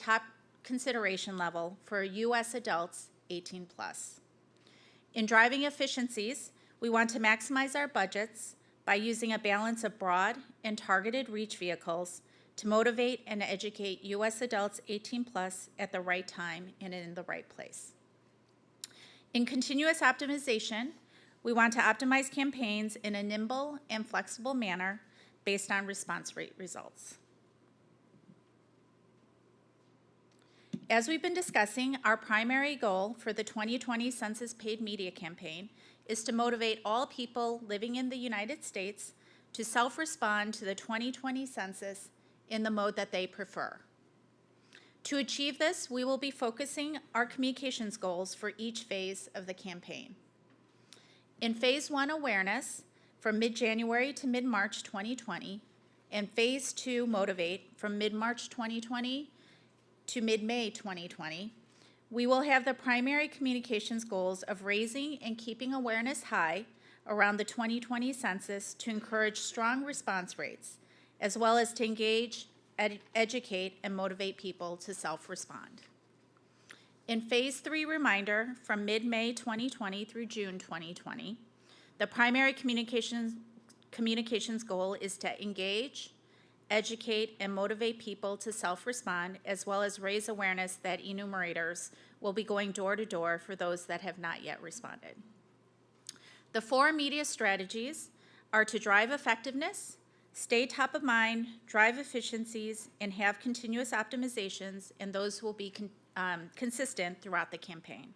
top consideration level for U.S. adults 18 plus. In driving efficiencies, we want to maximize our budgets by using a balance of broad and targeted reach vehicles to motivate and educate U.S. adults 18 plus at the right time and in the right place. In continuous optimization, we want to optimize campaigns in a nimble and flexible manner based on response rate results. As we've been discussing, our primary goal for the 2020 Census paid media campaign is to motivate all people living in the United States to self-respond to the 2020 Census in the mode that they prefer. To achieve this, we will be focusing our communications goals for each phase of the campaign. In Phase 1 awareness, from mid-January to mid-March 2020, and Phase 2 motivate, from mid-March 2020 to mid-May 2020, we will have the primary communications goals of raising and keeping awareness high around the 2020 census to encourage strong response rates, as well as to engage, educate, and motivate people to self-respond. In Phase 3 reminder, from mid-May 2020 through June 2020, the primary communications goal is to engage, educate, and motivate people to self-respond, as well as raise awareness that enumerators will be going door to door for those that have not yet responded. The 4 media strategies are to drive effectiveness, stay top of mind, drive efficiencies, and have continuous optimizations, and those will be consistent throughout the campaign.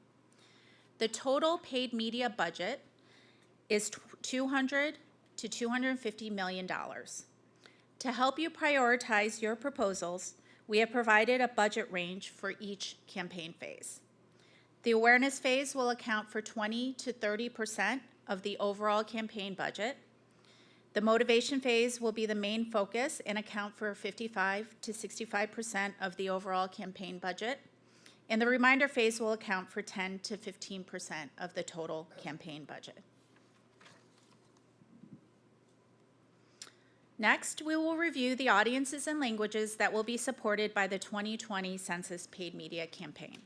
The total paid media budget is $200 to $250 million. To help you prioritize your proposals, we have provided a budget range for each campaign phase. The awareness phase will account for 20 to 30% of the overall campaign budget. The motivation phase will be the main focus and account for 55 to 65% of the overall campaign budget. And the reminder phase will account for 10 to 15% of the total campaign budget. Next, we will review the audiences and languages that will be supported by the 2020 Census paid media campaign.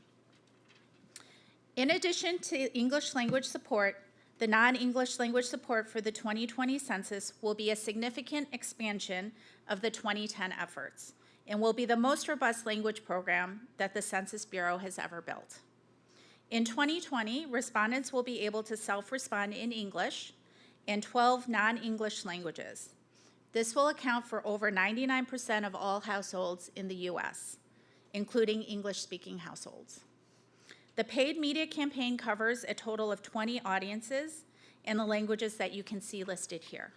In addition to English language support, the non-English language support for the 2020 Census will be a significant expansion of the 2010 efforts and will be the most robust language program that the Census Bureau has ever built. In 2020, respondents will be able to self-respond in English and 12 non-English languages. This will account for over 99% of all households in the U.S., including English-speaking households. The paid media campaign covers a total of 20 audiences in the languages that you can see listed here.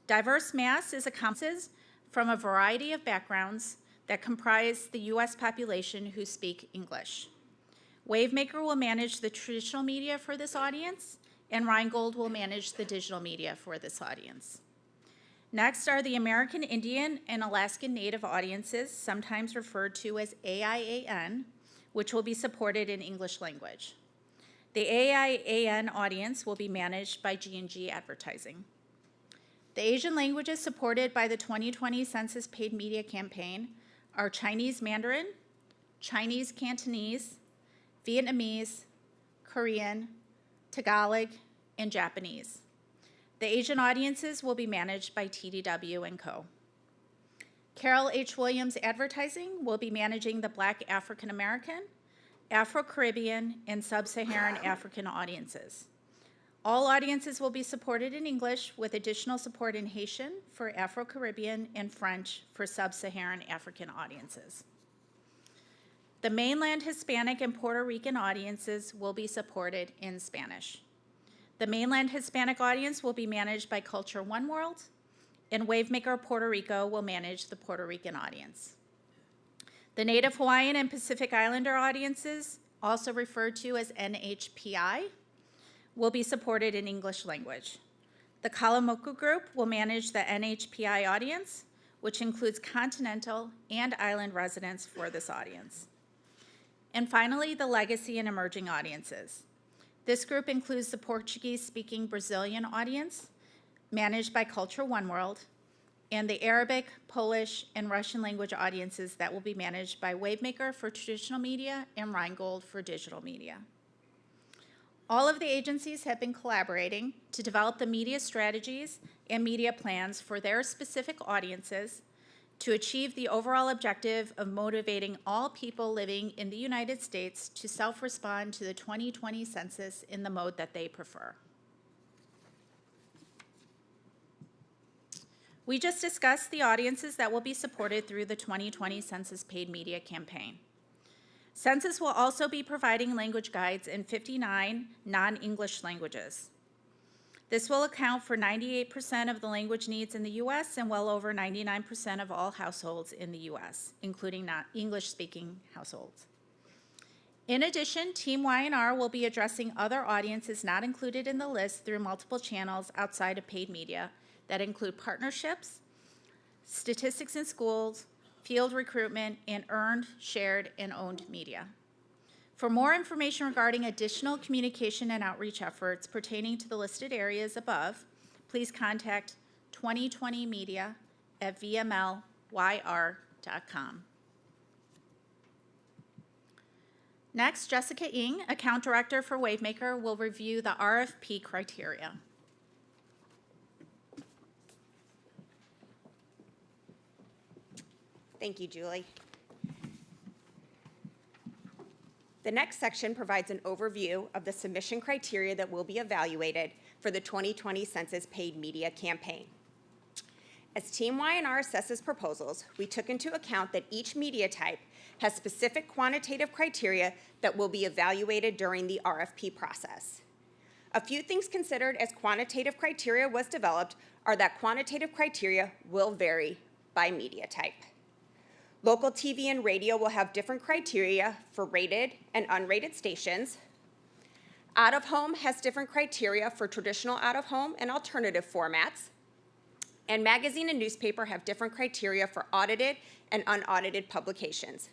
Diverse mass is accomplished from a variety of backgrounds that comprise the U.S. population who speak English. Wavemaker will manage the traditional media for this audience, and Rheingold will manage the digital media for this audience. Next are the American Indian and Alaskan Native audiences, sometimes referred to as AIAN, which will be supported in English language. The AIAN audience will be managed by G&G Advertising. The Asian languages supported by the 2020 Census paid media campaign are Chinese Mandarin, Chinese Cantonese, Vietnamese, Korean, Tagalog, and Japanese. The Asian audiences will be managed by TDW & Co. Carol H. Williams Advertising will be managing the Black African American, Afro-Caribbean, and Sub-Saharan African audiences. All audiences will be supported in English with additional support in Haitian for Afro-Caribbean and French for Sub-Saharan African audiences. The mainland Hispanic and Puerto Rican audiences will be supported in Spanish. The mainland Hispanic audience will be managed by Culture One World, and Wavemaker Puerto Rico will manage the Puerto Rican audience. The Native Hawaiian and Pacific Islander audiences, also referred to as NHPI, will be supported in English language. The Kalamoku Group will manage the NHPI audience, which includes continental and island residents for this audience. And finally, the legacy and emerging audiences. This group includes the Portuguese-speaking Brazilian audience, managed by Culture One World, and the Arabic, Polish, and Russian language audiences that will be managed by Wavemaker for traditional media and Rheingold for digital media. All of the agencies have been collaborating to develop the media strategies and media plans for their specific audiences to achieve the overall objective of motivating all people living in the United States to self-respond to the 2020 census in the mode that they prefer. We just discussed the audiences that will be supported through the 2020 Census paid media campaign. Census will also be providing language guides in 59 non-English languages. This will account for 98% of the language needs in the U.S. and well over 99% of all households in the U.S., including not English-speaking households. In addition, Team Y&R will be addressing other audiences not included in the list through multiple channels outside of paid media that include partnerships, statistics in schools, field recruitment, and earned, shared, and owned media. For more information regarding additional communication and outreach efforts pertaining to the listed areas above, please contact 2020media@vmlyr.com. Next, Jessica Ng, Account Director for Wavemaker, will review the RFP criteria. Thank you, Julie. The next section provides an overview of the submission criteria that will be evaluated for the 2020 Census paid media campaign. As Team Y&R assesses proposals, we took into account that each media type has specific quantitative criteria that will be evaluated during the RFP process. A few things considered as quantitative criteria was developed are that quantitative criteria will vary by media type. Local TV and radio will have different criteria for rated and unrated stations. Out-of-home has different criteria for traditional out-of-home and alternative formats. And magazine and newspaper have different criteria for audited and unaudited publications.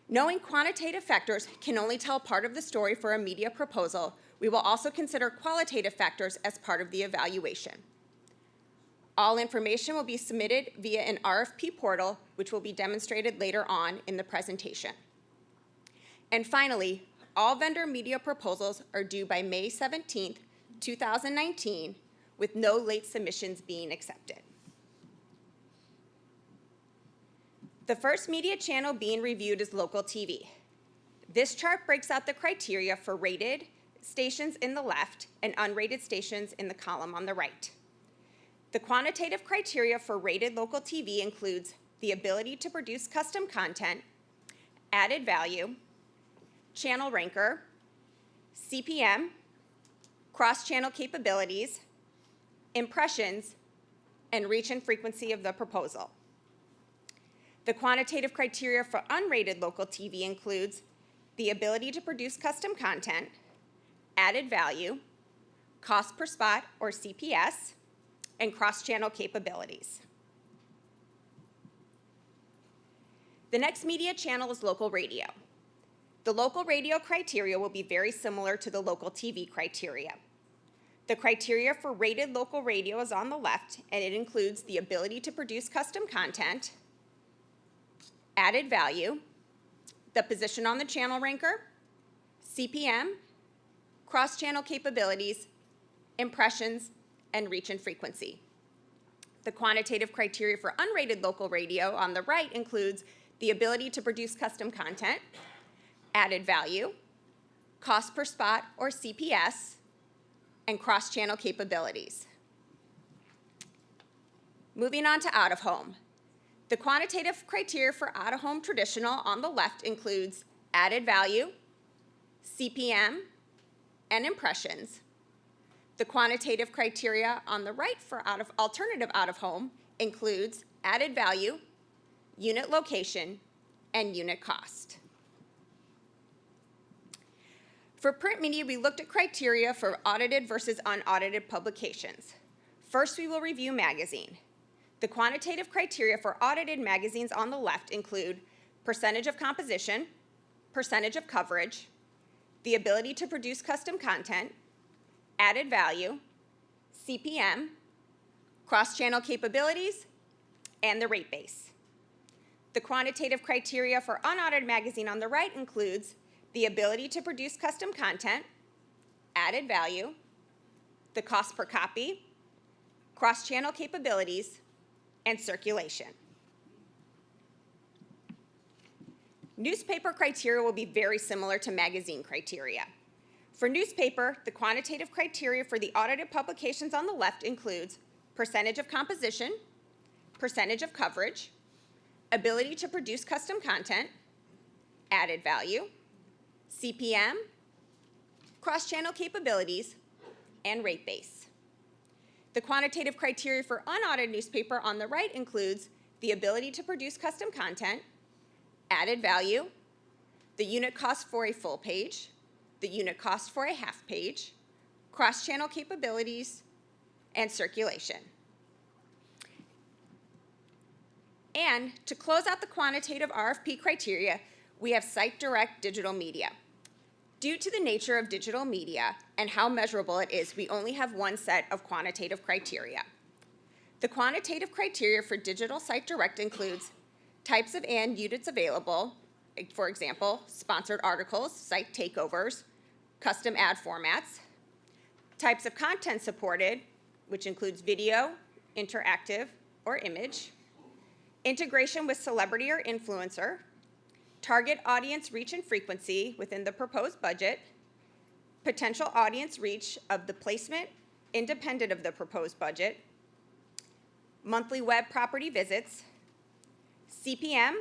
Knowing quantitative factors can only tell part of the story for a media proposal. We will also consider qualitative factors as part of the evaluation. All information will be submitted via an RFP portal, which will be demonstrated later on in the presentation. And finally, all vendor media proposals are due by May 17th, 2019, with no late submissions being accepted. The first media channel being reviewed is local TV. This chart breaks out the criteria for rated stations in the left and unrated stations in the column on the right. The quantitative criteria for rated local TV includes the ability to produce custom content, added value, channel ranker, CPM, cross-channel capabilities, impressions, and reach and frequency of the proposal. The quantitative criteria for unrated local TV includes the ability to produce custom content, added value, cost per spot or CPS, and cross-channel capabilities. The next media channel is local radio. The local radio criteria will be very similar to the local TV criteria. The criteria for rated local radio is on the left, and it includes the ability to produce custom content, added value, the position on the channel ranker, CPM, cross-channel capabilities, impressions, and reach and frequency. The quantitative criteria for unrated local radio on the right includes the ability to produce custom content, added value, cost per spot or CPS, and cross-channel capabilities. Moving on to out-of-home. The quantitative criteria for out-of-home traditional on the left includes added value, CPM, and impressions. The quantitative criteria on the right for alternative out-of-home includes added value, unit location, and unit cost. For print media, we looked at criteria for audited versus unaudited publications. First, we will review magazine. The quantitative criteria for audited magazines on the left include percentage of composition, percentage of coverage, the ability to produce custom content, added value, CPM, cross-channel capabilities, and the rate base. The quantitative criteria for unaudited magazine on the right includes the ability to produce custom content, added value, the cost per copy, cross-channel capabilities, and circulation. Newspaper criteria will be very similar to magazine criteria. For newspaper, the quantitative criteria for the audited publications on the left includes percentage of composition, percentage of coverage, ability to produce custom content, added value, CPM, cross-channel capabilities, and rate base. The quantitative criteria for unaudited newspaper on the right includes the ability to produce custom content, added value, the unit cost for a full page, the unit cost for a half page, cross-channel capabilities, and circulation. And to close out the quantitative RFP criteria, we have Site Direct Digital Media. Due to the nature of digital media and how measurable it is, we only have one set of quantitative criteria. The quantitative criteria for digital Site Direct includes types of ad units available, for example, sponsored articles, site takeovers, custom ad formats, types of content supported, which includes video, interactive, or image, integration with celebrity or influencer, target audience reach and frequency within the proposed budget, potential audience reach of the placement independent of the proposed budget, monthly web property visits, CPM,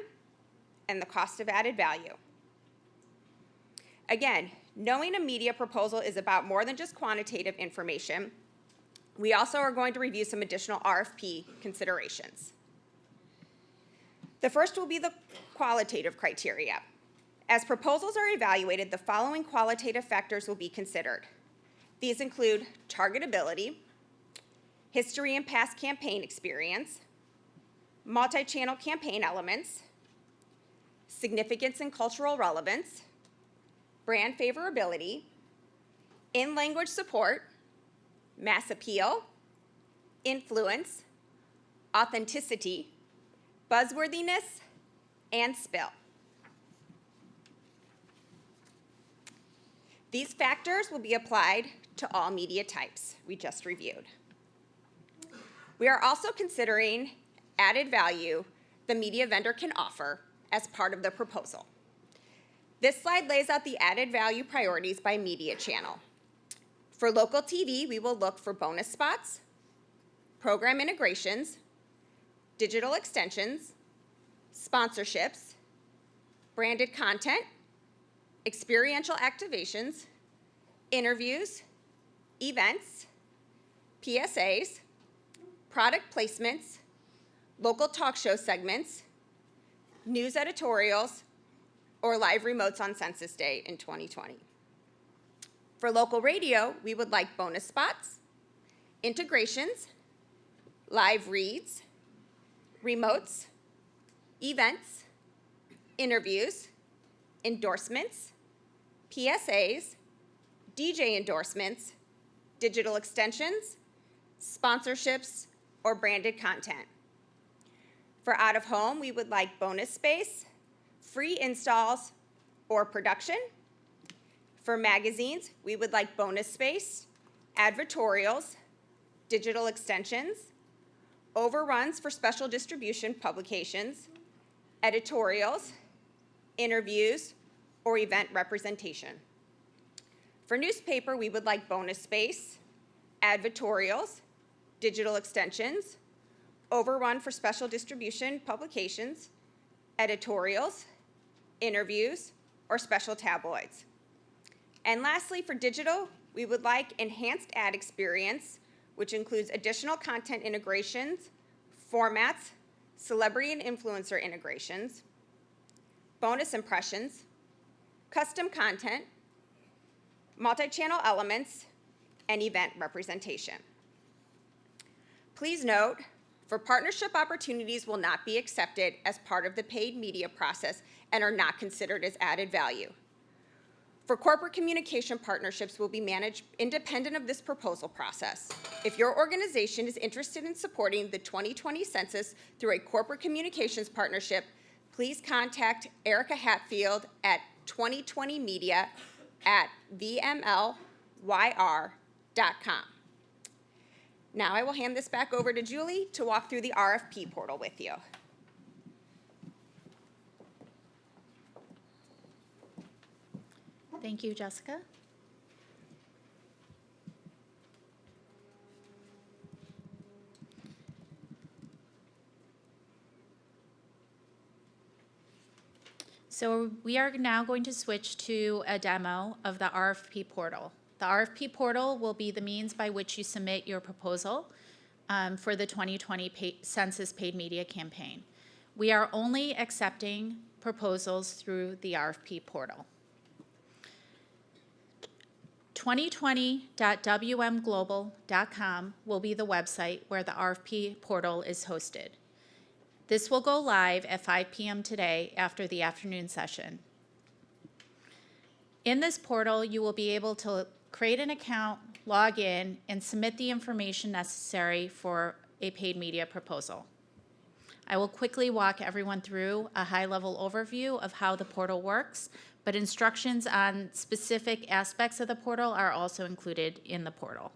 and the cost of added value. Again, knowing a media proposal is about more than just quantitative information. We also are going to review some additional RFP considerations. The first will be the qualitative criteria. As proposals are evaluated, the following qualitative factors will be considered. These include targetability, history and past campaign experience, multi-channel campaign elements, significance and cultural relevance, brand favorability, in-language support, mass appeal, influence, authenticity, buzzworthiness, and spill. These factors will be applied to all media types we just reviewed. We are also considering added value the media vendor can offer as part of the proposal. This slide lays out the added value priorities by media channel. For local TV, we will look for bonus spots, program integrations, digital extensions, sponsorships, branded content, experiential activations, interviews, events, PSAs, product placements, local talk show segments, news editorials, or live remotes on Census Day in 2020. For local radio, we would like bonus spots, integrations, live reads, remotes, events, interviews, endorsements, PSAs, DJ endorsements, digital extensions, sponsorships, or branded content. For out of home, we would like bonus space, free installs, or production. For magazines, we would like bonus space, advertorials, digital extensions, overruns for special distribution publications, editorials, interviews, or event representation. For newspaper, we would like bonus space, advertorials, digital extensions, overrun for special distribution publications, editorials, interviews, or special tabloids. And lastly, for digital, we would like enhanced ad experience, which includes additional content integrations, formats, celebrity and influencer integrations, bonus impressions, custom content, multi-channel elements, and event representation. Please note, for partnership opportunities will not be accepted as part of the paid media process and are not considered as added value. For corporate communication, partnerships will be managed independent of this proposal process. If your organization is interested in supporting the 2020 census through a corporate communications partnership, please contact Erica Hatfield at 2020media@vmlyr.com. Now I will hand this back over to Julie to walk through the RFP portal with you. Thank you, Jessica. So we are now going to switch to a demo of the RFP portal. The RFP portal will be the means by which you submit your proposal for the 2020 Census Paid Media Campaign. We are only accepting proposals through the RFP portal. 2020.wmglobal.com will be the website where the RFP portal is hosted. This will go live at 5 p.m. today after the afternoon session. In this portal, you will be able to create an account, log in, and submit the information necessary for a paid media proposal. I will quickly walk everyone through a high-level overview of how the portal works, but instructions on specific aspects of the portal are also included in the portal.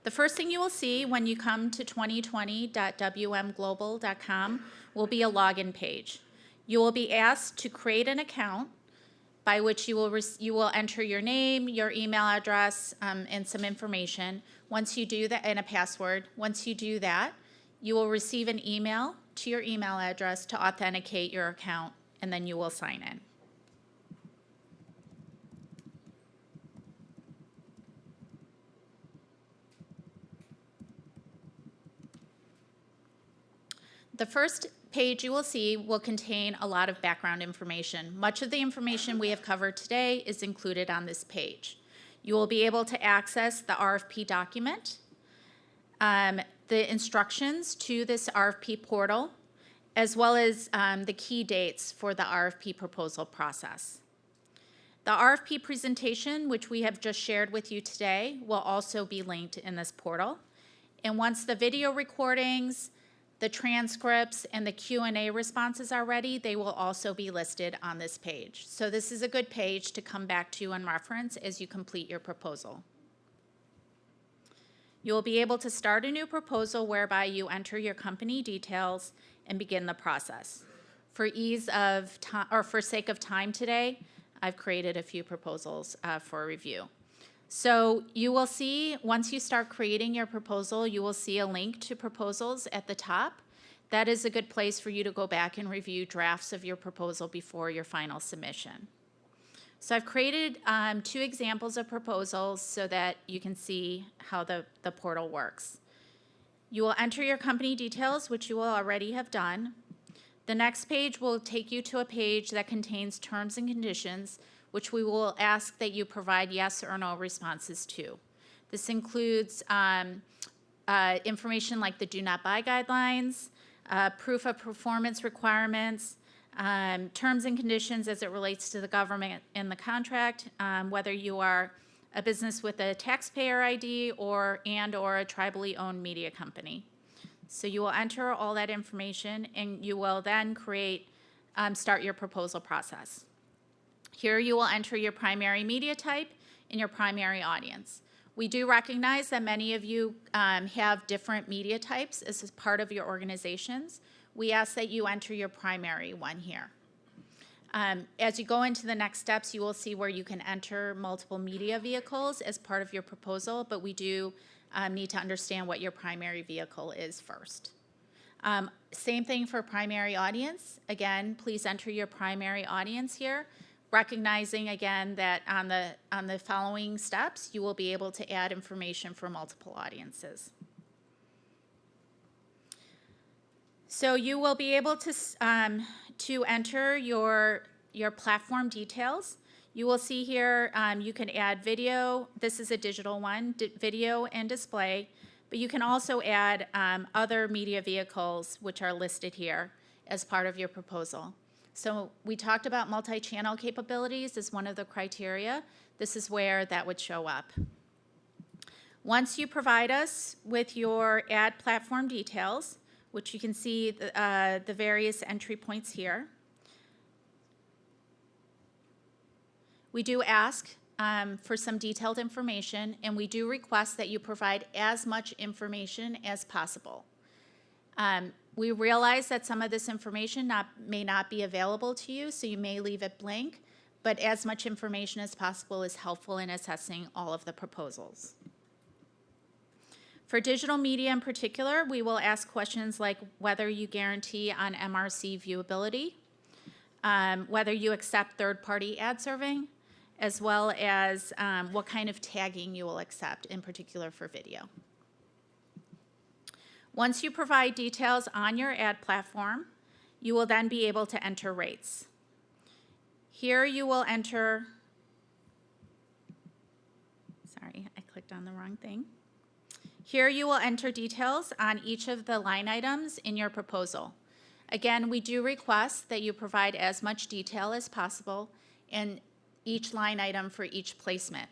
The first thing you will see when you come to 2020.wmglobal.com will be a login page. You will be asked to create an account by which you will enter your name, your email address, and some information. Once you do that, and a password. Once you do that, you will receive an email to your email address to authenticate your account, and then you will sign in. The first page you will see will contain a lot of background information. Much of the information we have covered today is included on this page. You will be able to access the RFP document, the instructions to this RFP portal, as well as the key dates for the RFP proposal process. The RFP presentation, which we have just shared with you today, will also be linked in this portal. And once the video recordings, the transcripts, and the Q&A responses are ready, they will also be listed on this page. So this is a good page to come back to and reference as you complete your proposal. You will be able to start a new proposal whereby you enter your company details and begin the process. For ease of time, or for sake of time today, I've created a few proposals for review. So you will see, once you start creating your proposal, you will see a link to proposals at the top. That is a good place for you to go back and review drafts of your proposal before your final submission. So I've created 2 examples of proposals so that you can see how the portal works. You will enter your company details, which you will already have done. The next page will take you to a page that contains terms and conditions, which we will ask that you provide yes or no responses to. This includes information like the do not buy guidelines, proof of performance requirements, terms and conditions as it relates to the government and the contract, whether you are a business with a taxpayer ID or a tribally owned media company. So you will enter all that information and you will then start your proposal process. Here you will enter your primary media type and your primary audience. We do recognize that many of you have different media types as part of your organizations. We ask that you enter your primary one here. As you go into the next steps, you will see where you can enter multiple media vehicles as part of your proposal, but we do need to understand what your primary vehicle is first. Same thing for primary audience. Again, please enter your primary audience here, recognizing again that on the following steps, you will be able to add information for multiple audiences. So you will be able to enter your platform details. You will see here you can add video. This is a digital one, video and display, but you can also add other media vehicles which are listed here as part of your proposal. So we talked about multi-channel capabilities as one of the criteria. This is where that would show up. Once you provide us with your ad platform details, which you can see the various entry points here, we do ask for some detailed information, and we do request that you provide as much information as possible. We realize that some of this information may not be available to you, so you may leave it blank, but as much information as possible is helpful in assessing all of the proposals. For digital media in particular, we will ask questions like whether you guarantee on MRC viewability, whether you accept third-party ad serving, as well as what kind of tagging you will accept, in particular for video. Once you provide details on your ad platform, you will then be able to enter rates. Here you will enter, sorry, I clicked on the wrong thing. Here you will enter details on each of the line items in your proposal. Again, we do request that you provide as much detail as possible in each line item for each placement.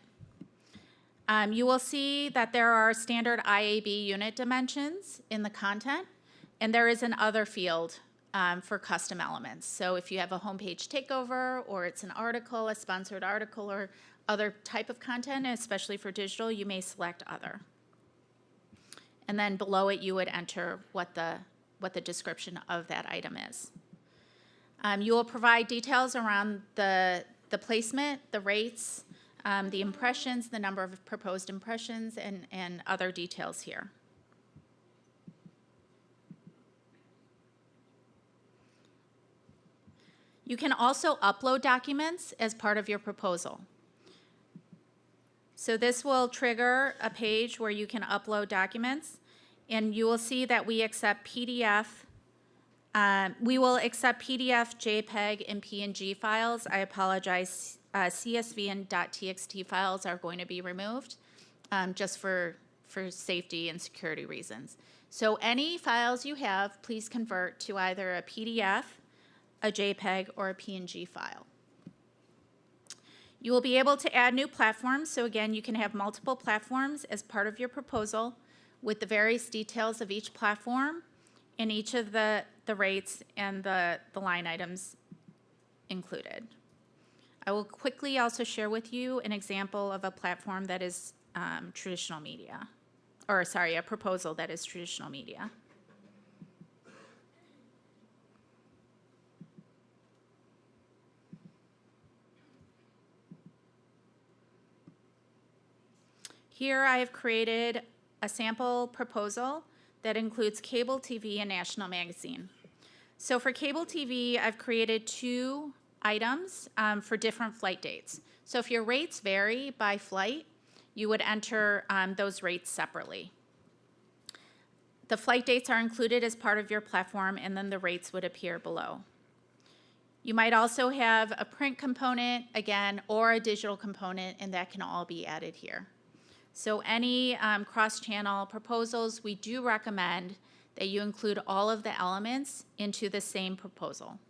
You will see that there are standard IAB unit dimensions in the content, and there is an other field for custom elements. So if you have a homepage takeover, or it's an article, a sponsored article, or other type of content, especially for digital, you may select other. And then below it, you would enter what the description of that item is. You will provide details around the placement, the rates, the impressions, the number of proposed impressions, and other details here. You can also upload documents as part of your proposal. So this will trigger a page where you can upload documents, and you will see that we accept PDF. We will accept PDF, JPEG, and PNG files. I apologize, CSV and .txt files are going to be removed just for safety and security reasons. So any files you have, please convert to either a PDF, a JPEG, or a PNG file. You will be able to add new platforms. So again, you can have multiple platforms as part of your proposal with the various details of each platform and each of the rates and the line items included. I will quickly also share with you an example of a platform that is traditional media, or sorry, a proposal that is traditional media. Here I have created a sample proposal that includes cable TV and national magazine. So for cable TV, I've created two items for different flight dates. So if your rates vary by flight, you would enter those rates separately. The flight dates are included as part of your platform, and then the rates would appear below. You might also have a print component, again, or a digital component, and that can all be added here. So any cross-channel proposals, we do recommend that you include all of the elements into the same proposal.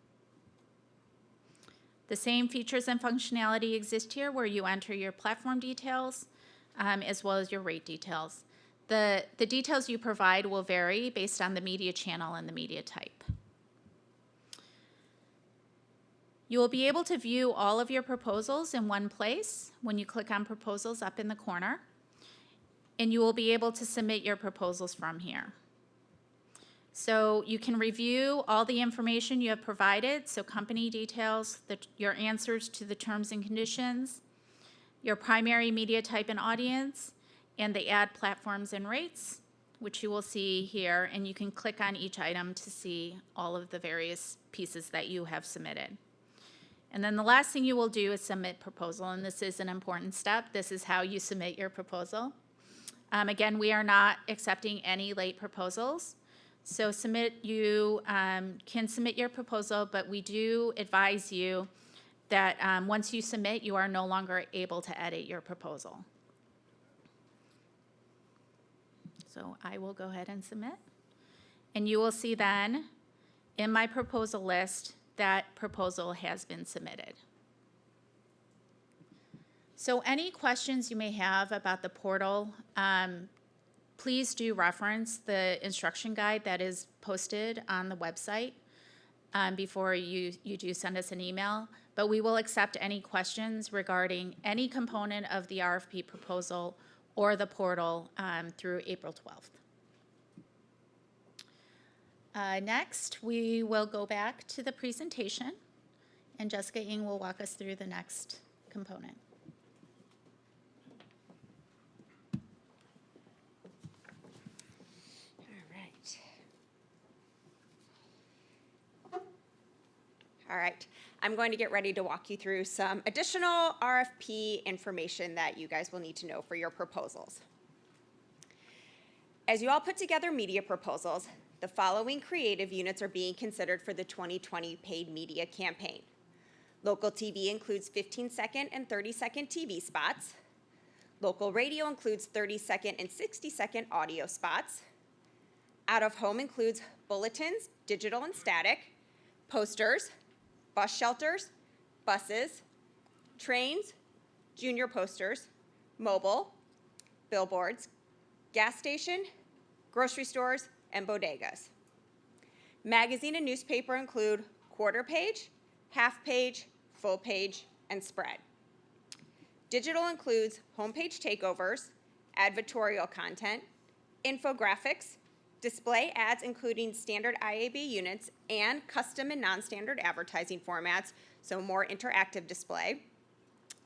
The same features and functionality exist here where you enter your platform details as well as your rate details. The details you provide will vary based on the media channel and the media type. You will be able to view all of your proposals in one place when you click on Proposals up in the corner, and you will be able to submit your proposals from here. So you can review all the information you have provided, so company details, your answers to the terms and conditions, your primary media type and audience, and the ad platforms and rates, which you will see here, and you can click on each item to see all of the various pieces that you have submitted. And then the last thing you will do is submit proposal, and this is an important step. This is how you submit your proposal. Again, we are not accepting any late proposals. So you can submit your proposal, but we do advise you that once you submit, you are no longer able to edit your proposal. So I will go ahead and submit. And you will see then in my proposal list that proposal has been submitted. So any questions you may have about the portal, please do reference the instruction guide that is posted on the website before you do send us an email. But we will accept any questions regarding any component of the RFP proposal or the portal through April 12th. Next, we will go back to the presentation, and Jessica Ng will walk us through the next component. All right, I'm going to get ready to walk you through some additional RFP information that you guys will need to know for your proposals. As you all put together media proposals, the following creative units are being considered for the 2020 paid media campaign. Local TV includes 15-second and 30-second TV spots. Local radio includes 30-second and 60-second audio spots. Out of home includes bulletins, digital and static, posters, bus shelters, buses, trains, junior posters, mobile, billboards, gas station, grocery stores, and bodegas. Magazine and newspaper include quarter page, half page, full page, and spread. Digital includes homepage takeovers, advertorial content, infographics, display ads including standard IAB units and custom and non-standard advertising formats, so more interactive display,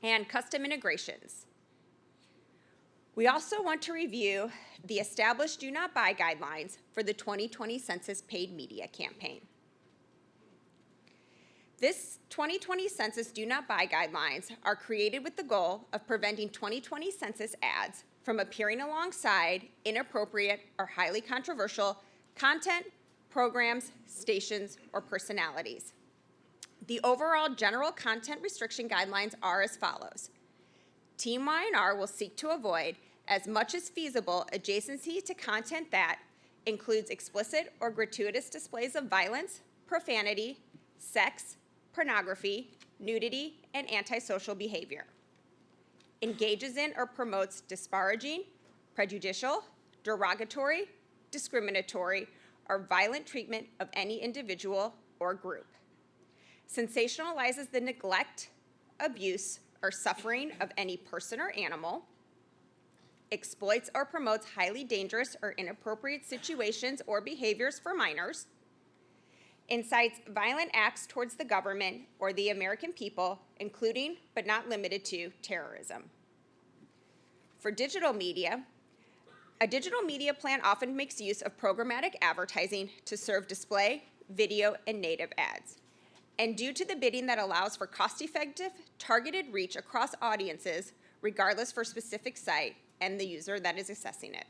and custom integrations. We also want to review the established do not buy guidelines for the 2020 Census paid media campaign. This 2020 Census do not buy guidelines are created with the goal of preventing 2020 Census ads from appearing alongside inappropriate or highly controversial content, programs, stations, or personalities. The overall general content restriction guidelines are as follows. Team Y&R will seek to avoid, as much as feasible, adjacency to content that includes explicit or gratuitous displays of violence, profanity, sex, pornography, nudity, and antisocial behavior. Engages in or promotes disparaging, prejudicial, derogatory, discriminatory, or violent treatment of any individual or group. Sensationalizes the neglect, abuse, or suffering of any person or animal. Exploits or promotes highly dangerous or inappropriate situations or behaviors for minors. Incites violent acts towards the government or the American people, including but not limited to terrorism. For digital media, a digital media plan often makes use of programmatic advertising to serve display, video, and native ads. And due to the bidding that allows for cost-effective, targeted reach across audiences, regardless for specific site and the user that is accessing it.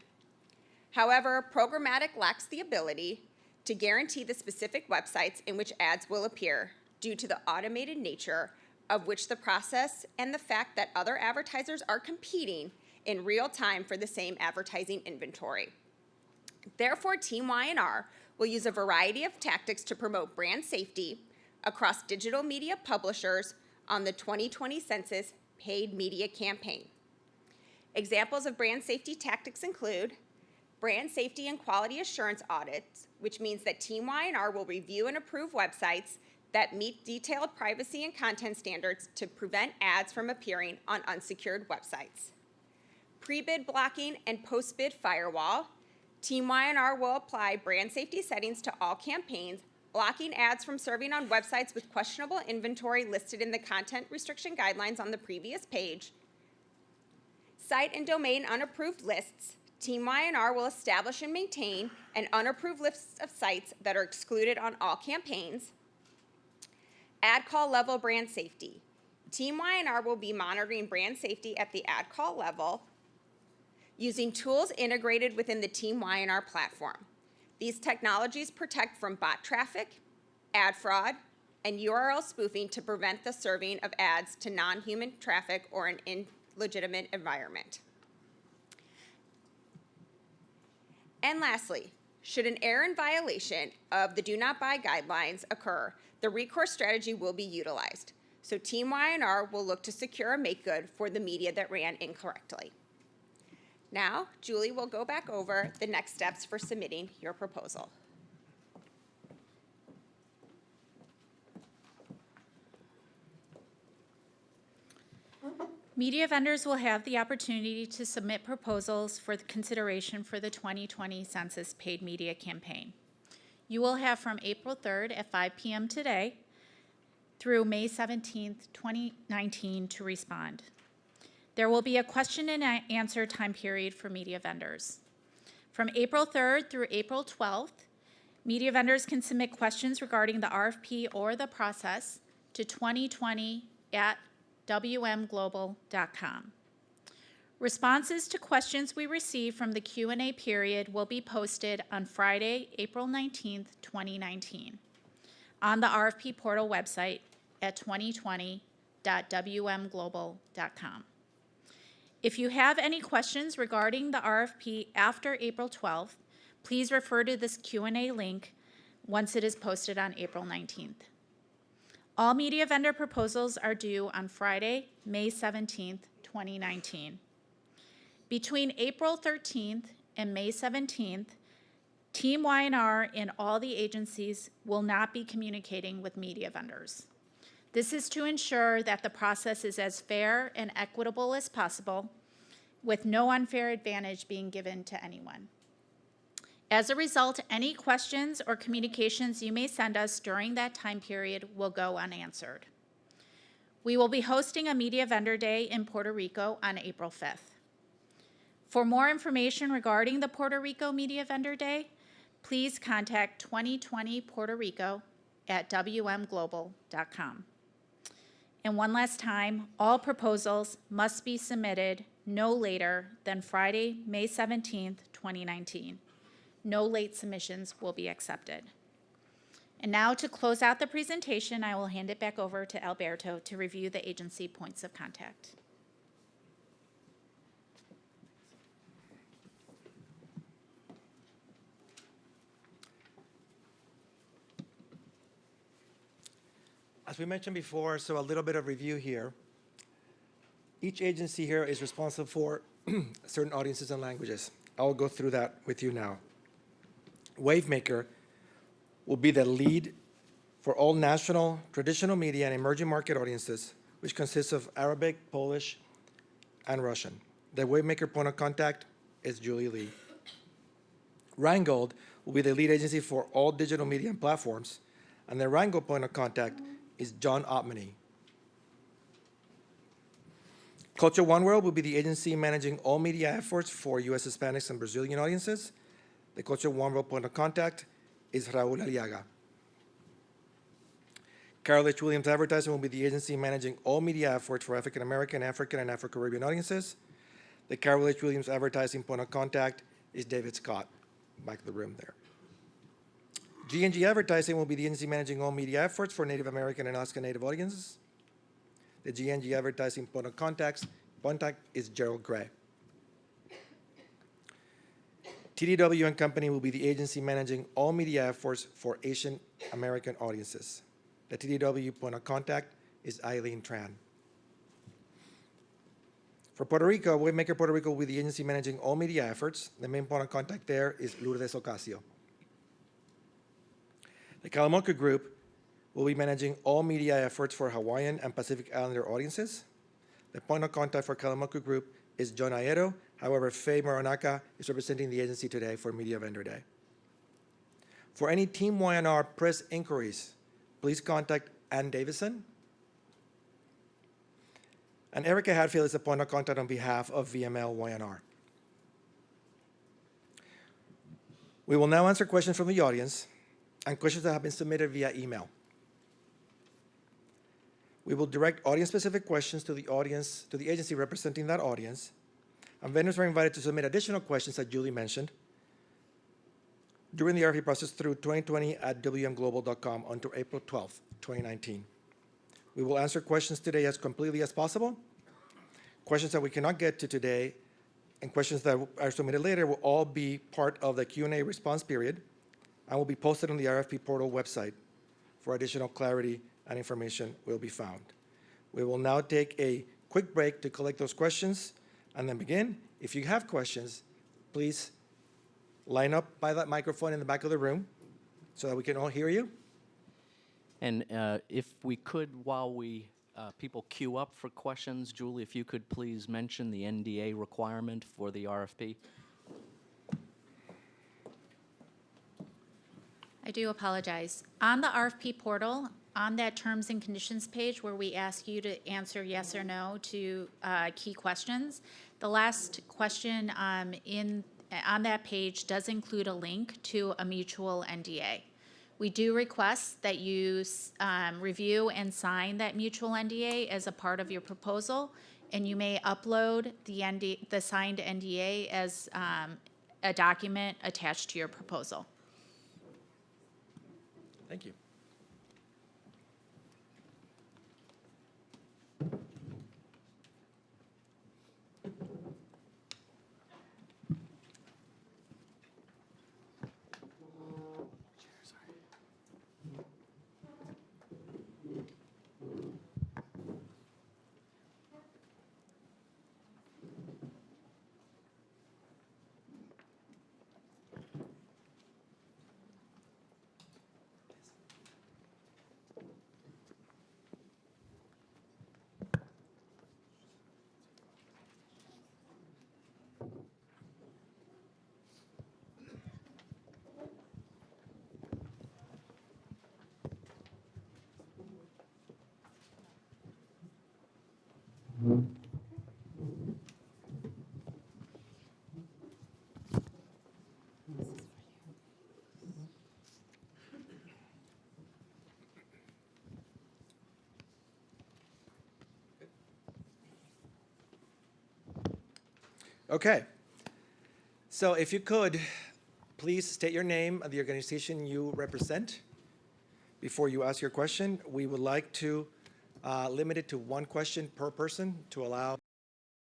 However, programmatic lacks the ability to guarantee the specific websites in which ads will appear due to the automated nature of which the process and the fact that other advertisers are competing in real time for the same advertising inventory. Therefore, Team Y&R will use a variety of tactics to promote brand safety across digital media publishers on the 2020 Census paid media campaign. Examples of brand safety tactics include brand safety and quality assurance audits, which means that Team Y&R will review and approve websites that meet detailed privacy and content standards to prevent ads from appearing on unsecured websites. Pre-bid blocking and post-bid firewall. Team Y&R will apply brand safety settings to all campaigns, blocking ads from serving on websites with questionable inventory listed in the content restriction guidelines on the previous page. Site and domain unapproved lists. Team Y&R will establish and maintain an unapproved list of sites that are excluded on all campaigns. Ad call level brand safety. Team Y&R will be monitoring brand safety at the ad call level using tools integrated within the Team Y&R platform. These technologies protect from bot traffic, ad fraud, and URL spoofing to prevent the serving of ads to non-human traffic or an illegitimate environment. And lastly, should an error in violation of the do not buy guidelines occur, The recourse strategy will be utilized. So Team Y&R will look to secure a make good for the media that ran incorrectly. Now, Julie will go back over the next steps for submitting your proposal. Media vendors will have the opportunity to submit proposals for the consideration for the 2020 Census paid media campaign. You will have from April 3rd at 5 p.m. today through May 17th, 2019 to respond. There will be a question and answer time period for media vendors. From April 3rd through April 12th, media vendors can submit questions regarding the RFP or the process to 2020@wmglobal.com. Responses to questions we receive from the Q&A period will be posted on Friday, April 19th, 2019, on the RFP portal website at 2020.wmglobal.com. If you have any questions regarding the RFP after April 12th, please refer to this Q&A link once it is posted on April 19th. All media vendor proposals are due on Friday, May 17th, 2019. Between April 13th and May 17th, Team Y&R and all the agencies will not be communicating with media vendors. This is to ensure that the process is as fair and equitable as possible, with no unfair advantage being given to anyone. As a result, any questions or communications you may send us during that time period will go unanswered. We will be hosting a Media Vendor Day in Puerto Rico on April 5th. For more information regarding the Puerto Rico Media Vendor Day, please contact 2020 Puerto Rico at wmglobal.com. And one last time, all proposals must be submitted no later than Friday, May 17th, 2019. No late submissions will be accepted. And now to close out the presentation, I will hand it back over to Alberto to review the agency points of contact. As we mentioned before, so a little bit of review here. Each agency here is responsible for certain audiences and languages. I will go through that with you now. Wavemaker will be the lead for all national, traditional media, and emerging market audiences, which consists of Arabic, Polish, and Russian. The Wavemaker point of contact is Julie Lee. Rheingold will be the lead agency for all digital media and platforms, and the Rheingold point of contact is John Ottmany. Culture One World will be the agency managing all media efforts for U.S. Hispanics and Brazilian audiences. The Culture One World point of contact is Raul Aliaga. Carol H. Williams Advertising will be the agency managing all media efforts for African American, African, and Afro-Caribbean audiences. The Carol H. Williams Advertising point of contact is David Scott, back of the room there. G&G Advertising will be the agency managing all media efforts for Native American and Alaska Native audiences. The G&G Advertising point of contact is Gerald Gray. TDW and Company will be the agency managing all media efforts for Asian American audiences. The TDW point of contact is Eileen Tran. For Puerto Rico, Wavemaker Puerto Rico will be the agency managing all media efforts. The main point of contact there is Lourdes Ocasio. The Kalamoku Group will be managing all media efforts for Hawaiian and Pacific Islander audiences. The point of contact for Kalamoku Group is John Aedo. However, Faye Moronaka is representing the agency today for Media Vendor Day. For any Team Y&R press inquiries, please contact Ann Davison. And Erica Hadfield is the point of contact on behalf of VML Y&R. We will now answer questions from the audience and questions that have been submitted via email. We will direct audience-specific questions to the agency representing that audience, and vendors are invited to submit additional questions that Julie mentioned during the RFP process through 2020@wmglobal.com until April 12th, 2019. We will answer questions today as completely as possible. Questions that we cannot get to today and questions that are submitted later will all be part of the Q&A response period and will be posted on the RFP portal website for additional clarity and information will be found. We will now take a quick break to collect those questions and then begin. If you have questions, please line up by that microphone in the back of the room so that we can all hear you. And if we could, while people queue up for questions, Julie, if you could please mention the NDA requirement for the RFP. I do apologize. On the RFP portal, on that terms and conditions page where we ask you to answer yes or no to key questions, the last question on that page does include a link to a mutual NDA. We do request that you review and sign that mutual NDA as a part of your proposal, and you may upload the signed NDA as a document attached to your proposal. Thank you. Okay. So if you could, please state your name and the organization you represent before you ask your question. We would like to limit it to one question per person to allow as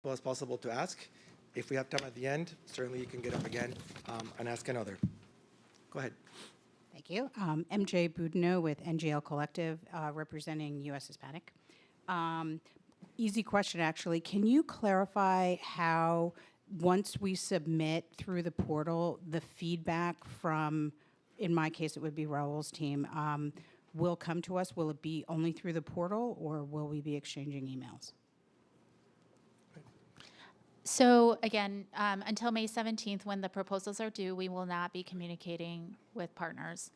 much as possible to ask. If we have time at the end, certainly you can get up again and ask another. Go ahead. Thank you. MJ Boudinot with NGL Collective, representing U.S. Hispanic. Easy question, actually. Can you clarify how, once we submit through the portal, the feedback from, in my case, it would be Raul's team, will come to us? Will it be only through the portal, or will we be exchanging emails? So again, until May 17th, when the proposals are due, we will not be communicating with partners.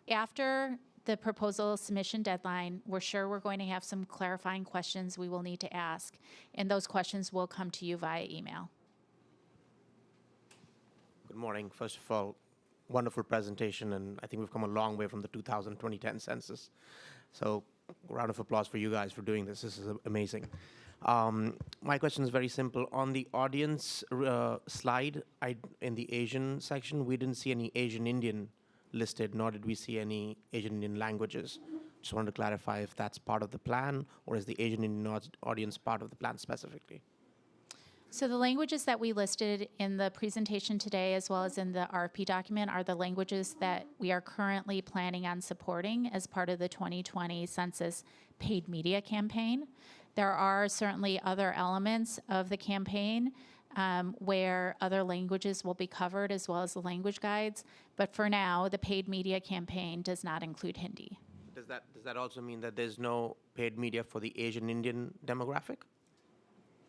After the proposal submission deadline, we're sure we're going to have some clarifying questions we will need to ask, and those questions will come to you via email. Good morning. First of all, wonderful presentation, and I think we've come a long way from the 2010 census. So, round of applause for you guys for doing this. This is amazing. My question is very simple. On the audience slide, in the Asian section, we didn't see any Asian Indian listed, nor did we see any Asian Indian languages. Just wanted to clarify if that's part of the plan, or is the Asian Indian audience part of the plan specifically? So the languages that we listed in the presentation today, as well as in the RFP document, are the languages that we are currently planning on supporting as part of the 2020 Census paid media campaign. There are certainly other elements of the campaign where other languages will be covered, as well as the language guides. But for now, the paid media campaign does not include Hindi. Does that also mean that there's no paid media for the Asian Indian demographic?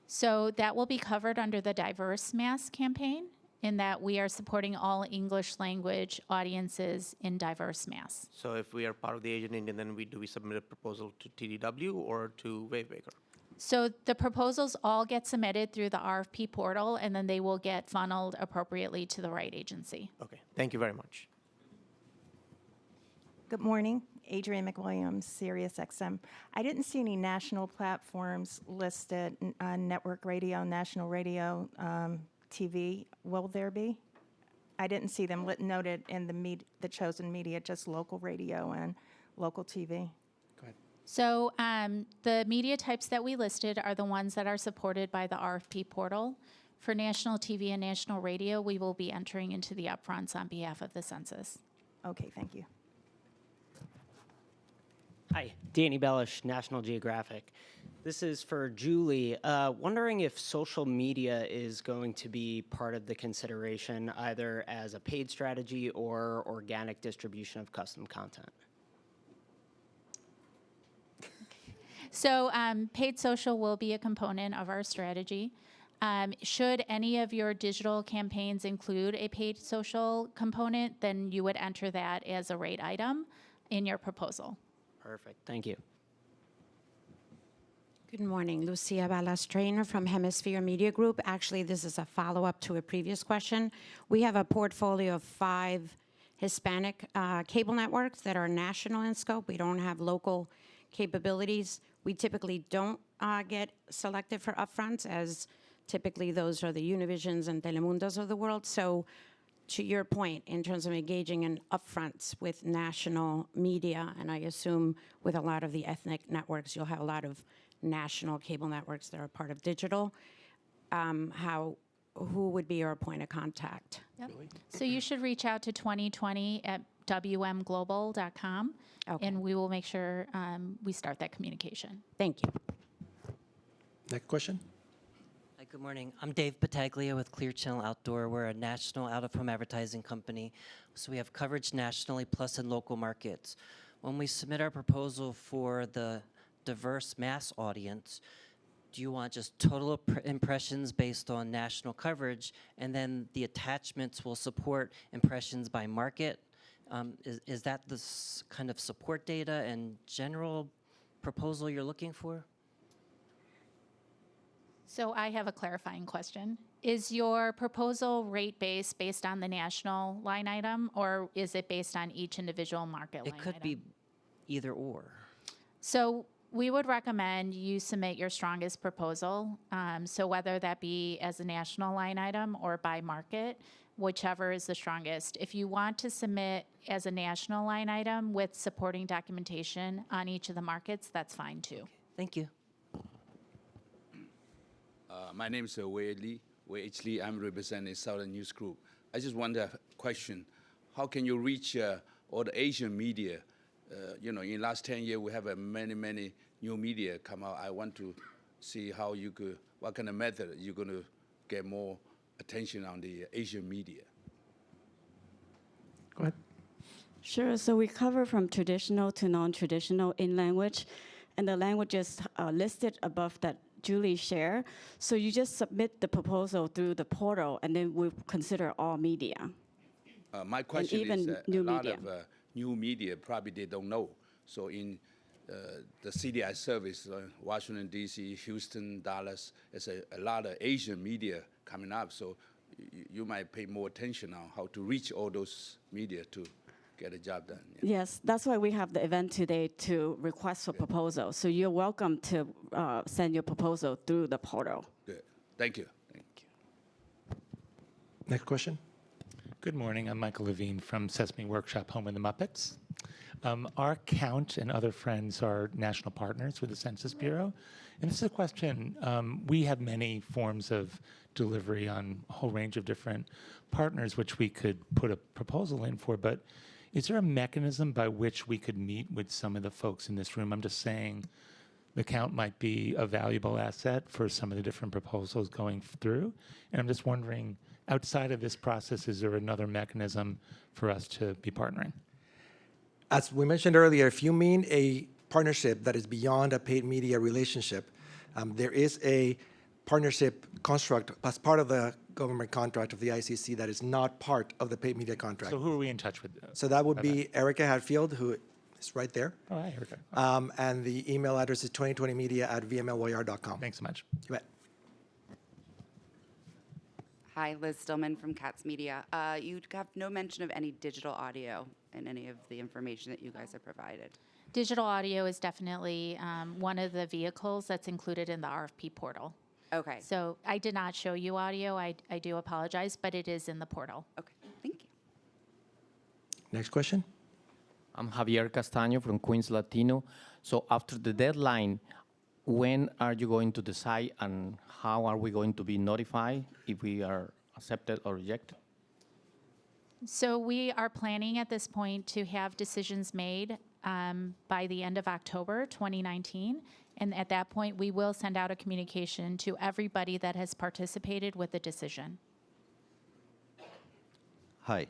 So that will be covered under the Diverse Mass campaign, in that we are supporting all English language audiences in Diverse Mass. So if we are part of the Asian Indian, then do we submit a proposal to TDW or to Wavemaker? So the proposals all get submitted through the RFP portal, and then they will get funneled appropriately to the right agency. Okay, thank you very much. Good morning, Adrienne McWilliams, SiriusXM. I didn't see any national platforms listed on network radio, national radio, TV. Will there be? I didn't see them noted in the chosen media, just local radio and local TV. Go ahead. So the media types that we listed are the ones that are supported by the RFP portal. For national TV and national radio, we will be entering into the upfronts on behalf of the census. Okay, thank you. Hi, Danny Bellish, National Geographic. This is for Julie. Wondering if social media is going to be part of the consideration, either as a paid strategy or organic distribution of custom content. So paid social will be a component of our strategy. Should any of your digital campaigns include a paid social component, then you would enter that as a rate item in your proposal. Perfect, thank you. Good morning, Lucia Balastrainer from Hemisphere Media Group. Actually, this is a follow-up to a previous question. We have a portfolio of 5 Hispanic cable networks that are national in scope. We don't have local capabilities. We typically don't get selected for upfronts, as typically those are the Univisions and Telemundos of the world. So to your point, in terms of engaging in upfronts with national media, and I assume with a lot of the ethnic networks, you'll have a lot of national cable networks that are part of digital. Who would be your point of contact? Yep. So you should reach out to 2020 at wmglobal.com, Okay. and we will make sure we start that communication. Thank you. Next question? Hi, good morning. I'm Dave Pataglia with Clear Channel Outdoor. We're a national out-of-home advertising company. So we have coverage nationally plus in local markets. When we submit our proposal for the diverse mass audience, do you want just total impressions based on national coverage, and then the attachments will support impressions by market? Is that the kind of support data and general proposal you're looking for? So I have a clarifying question. Is your proposal rate-based based on the national line item, or is it based on each individual market line It could item? be either or. So we would recommend you submit your strongest proposal. So whether that be as a national line item or by market, whichever is the strongest. If you want to submit as a national line item with supporting documentation on each of the markets, that's fine too. Thank you. My name is Wei H. Lee. I'm representing Southern News Group. I just wonder a question. How can you reach all the Asian media? In the last 10 years, we have many new media come out. I want to see how you could, what kind of method you're going to get more attention on the Asian media. Go ahead. Sure. So we cover from traditional to non-traditional in language, and the languages listed above that Julie shared. So you just submit the proposal through the portal, and then we consider all media. My question even is that a new lot media. of new media probably they don't know. So in the city I service, Washington, D.C., Houston, Dallas, there's a lot of Asian media coming up. So you might pay more attention on how to reach all those media to get a job done. Yeah. Yes, that's why we have the event today to request for proposal. So you're welcome to send your proposal through the portal. Good. Thank you. Thank you. Next question? Good morning. I'm Michael Levine from Sesame Workshop, Home of the Muppets. Our Count and other friends are national partners with the Census Bureau. And this is a question. We have many forms of delivery on a whole range of different partners, which we could put a proposal in for. But is there a mechanism by which we could meet with some of the folks in this room? I'm just saying the Count might be a valuable asset for some of the different proposals going through. And I'm just wondering, outside of this process, is there another mechanism for us to be partnering? As we mentioned earlier, if you mean a partnership that is beyond a paid media relationship, there is a partnership construct as part of the government contract of the ICC that is not part of the paid media contract. So who are we in touch with? So that would be Erica Hadfield, who is right there. Oh, hi, Erica. And the email address is 2020media@vmlyr.com. Thanks so much. You bet. Hi, Liz Stillman from Katz Media. You have no mention of any digital audio in any of the information that you guys have provided. Digital audio is definitely one of the vehicles that's included in the RFP portal. Okay. So I did not show you audio. I do apologize, but it is in the portal. Okay, thank you. Next question? I'm Javier Castaño from Queens Latino. So after the deadline, when are you going to decide and how are we going to be notified if we are accepted or rejected? So we are planning at this point to have decisions made by the end of October 2019. And at that point, we will send out a communication to everybody that has participated with the decision. Hi,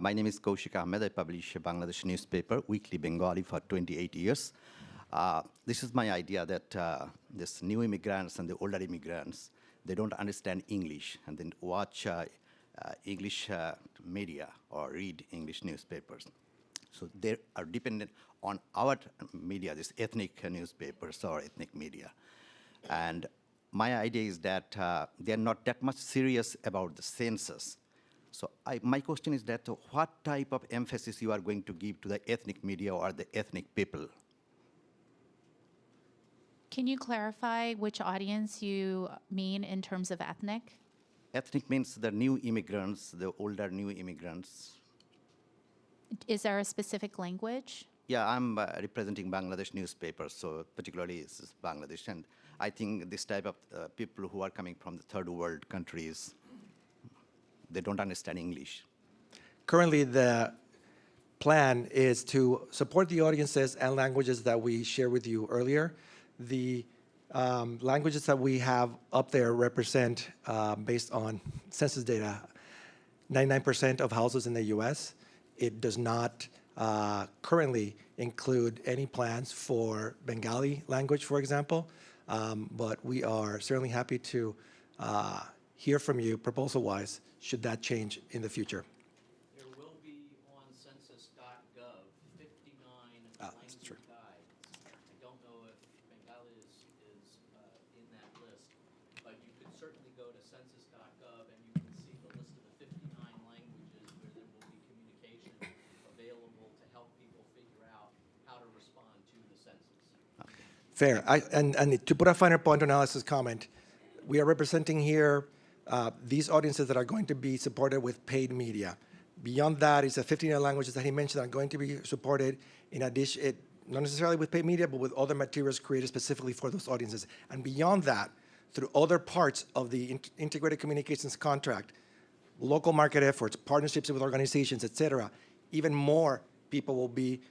my name is Kaushik Ahmed. I publish a Bangladesh newspaper, Weekly Bengali, for 28 years. This is my idea that this new immigrants and the older immigrants, they don't understand English and then watch English media or read English newspapers. So they are dependent on our media, this ethnic newspapers or ethnic media. And my idea is that they're not that much serious about the census. So my question is that what type of emphasis you are going to give to the ethnic media or the ethnic people? Can you clarify which audience you mean in terms of ethnic? Ethnic means the new immigrants, the older new immigrants. Is there a specific language? Yeah, I'm representing Bangladesh newspapers, so particularly it's Bangladesh. And I think this type of people who are coming from the third world countries, they don't understand English. Currently, the plan is to support the audiences and languages that we shared with you earlier. The languages that we have up there represent, based on census data, 99% of houses in the U.S. It does not currently include any plans for Bengali language, for example, but we are certainly happy to hear from you proposal-wise should that change in the future. There will be on census.gov 59 language true. guides. I don't know if Bengali is in that list, but you could certainly go to census.gov and you can see the list of the 59 languages where there will be communication available to help people figure out how to respond to the census. Fair. And to put a finer point on Alice's comment, we are representing here these audiences that are going to be supported with paid media. Beyond that is the 59 languages that he mentioned are going to be supported in addition, not necessarily with paid media, but with other materials created specifically for those audiences. And beyond that, through other parts of the integrated communications contract, local market efforts, partnerships with organizations, et cetera, even more people will be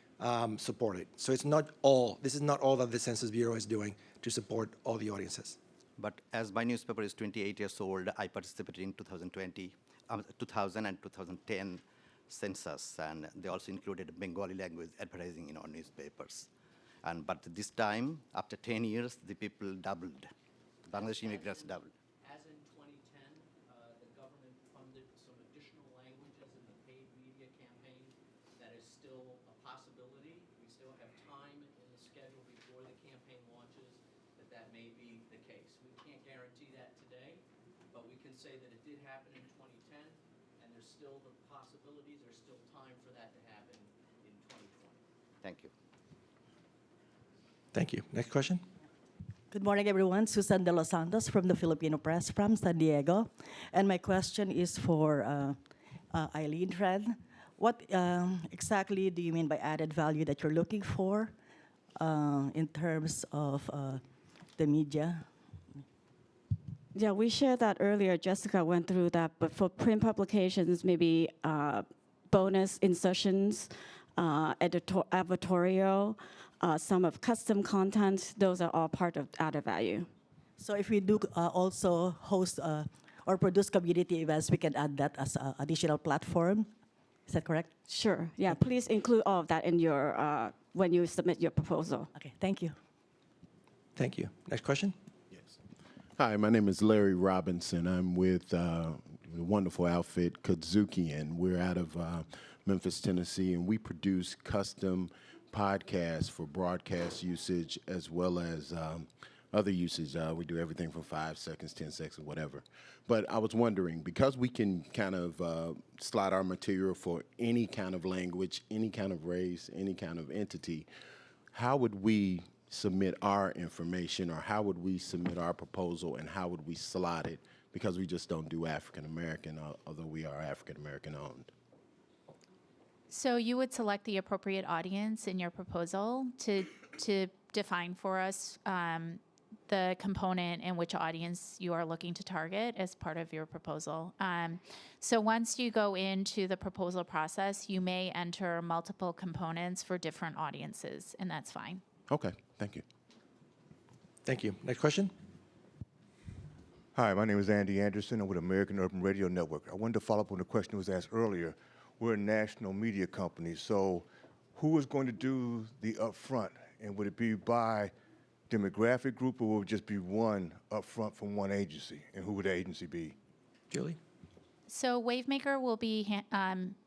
supported. So it's not all, this is not all that the Census Bureau is doing to support all the audiences. But as my newspaper is 28 years old, I participated in 2020, 2000 and 2010 census, and they also included Bengali language advertising in our newspapers. But this time, after 10 years, the people doubled. Bangladeshi immigrants doubled. As in 2010, the government funded some additional languages in the paid media campaign. That is still a possibility. We still have time in the schedule before the campaign launches that may be the case. We can't guarantee that today, but we can say that it did happen in 2010, and there's still the possibilities, there's still time for that to happen in 2020. Thank you. Thank you. Next question. Good morning, everyone. Susan De Los Santos from the Filipino Press from San Diego. And my question is for Eileen Fred. What exactly do you mean by added value that you're looking for in terms of the media? Yeah, we shared that earlier. Jessica went through that, but for print publications, maybe bonus insertions, editorial, some of custom content, those are all part of added value. So if we do also host or produce community events, we can add that as an additional platform. Is that correct? Sure. Yeah, please include all of that in your when you submit your proposal. Okay, thank you. Thank you. Next question. Hi, my name is Larry Robinson. I'm with the wonderful outfit Kodzuki, and we're out of Memphis, Tennessee, and we produce custom podcasts for broadcast usage as well as other usage. We do everything from 5 seconds, 10 seconds, whatever. But I was wondering, because we can kind of slot our material for any kind of language, any kind of race, any kind of entity, how would we submit our information, or how would we submit our proposal, and how would we slot it? Because we just don't do African American, although we are African American owned. So you would select the appropriate audience in your proposal to define for us the component and which audience you are looking to target as part of your proposal. So once you go into the proposal process, you may enter multiple components for different audiences, and that's fine. Okay, thank you. Thank you. Next question? Hi, my name is Andy Anderson. I'm with American Urban Radio Network. I wanted to follow up on the question that was asked earlier. We're a national media company, so who is going to do the upfront? And would it be by demographic group, or would it just be one upfront from one agency? And who would the agency be? Julie? So Wavemaker will be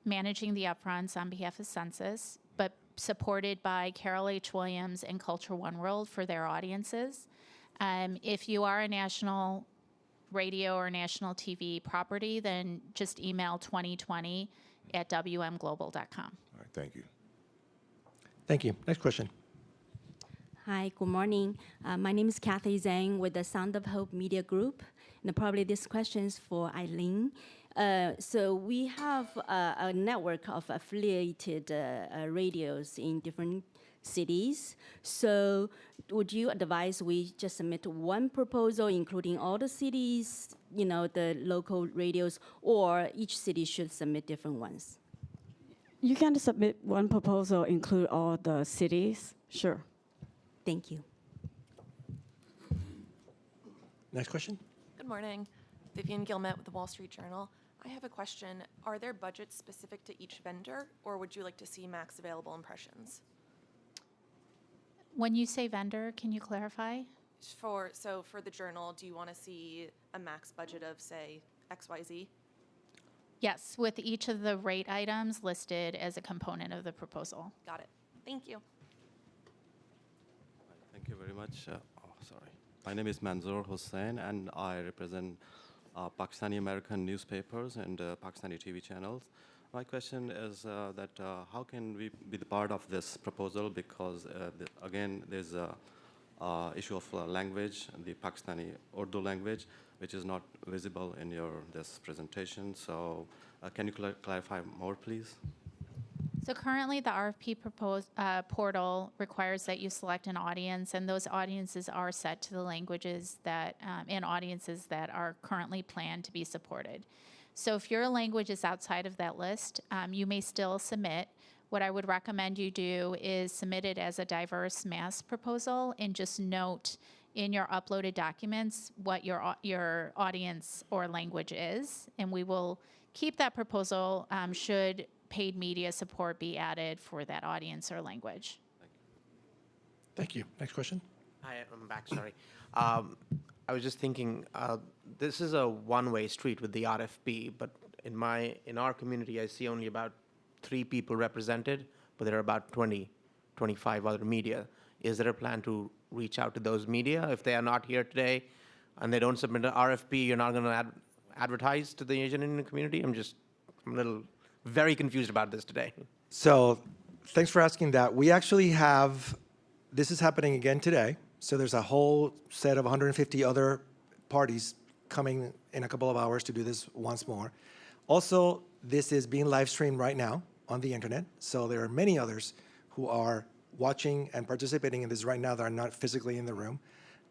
managing the upfronts on behalf of Census, but supported by Carol H. Williams and Culture One World for their audiences. If you are a national radio or national TV property, then just email 2020@wmglobal.com. All right, thank you. Thank you. Next question. Hi, good morning. My name is Kathy Zhang with the Sound of Hope Media Group. And probably this question is for Eileen. So we have a network of affiliated radios in different cities. So would you advise we just submit one proposal, including all the cities, the local radios, or each city should submit different ones? You can submit one proposal, include all the cities, sure. Thank you. Next question? Good morning. Vivian Gilmet with the Wall Street Journal. I have a question. Are there budgets specific to each vendor, or would you like to see max available impressions? When you say vendor, can you clarify? For the Journal, do you want to see a max budget of, say, XYZ? Yes, with each of the rate items listed as a component of the proposal. Got it. Thank you. Thank you very much. My name is Manzoor Hussain, and I represent Pakistani American newspapers and Pakistani TV channels. My question is that how can we be the part of this proposal? Because again, there's a issue of language, the Pakistani Urdu language, which is not visible in this presentation. So can you clarify more, please? So currently, the RFP portal requires that you select an audience, and those audiences are set to the languages that and audiences that are currently planned to be supported. So if your language is outside of that list, you may still submit. What I would recommend you do is submit it as a diverse mass proposal, and just note in your uploaded documents what your audience or language is, and we will keep that proposal should paid media support be added for that audience or language. Thank you. Next question. Hi, I'm back, sorry. I was just thinking, this is a one-way street with the RFP, but in our community, I see only about 3 people represented, but there are about 20, 25 other media. Is there a plan to reach out to those media? If they are not here today and they don't submit an RFP, you're not going to advertise to the Asian Indian community? I'm very confused about this today. So thanks for asking that. We actually this is happening again today. So there's a whole set of 150 other parties coming in a couple of hours to do this once more. Also, this is being live streamed right now on the internet. So there are many others who are watching and participating in this right now that are not physically in the room.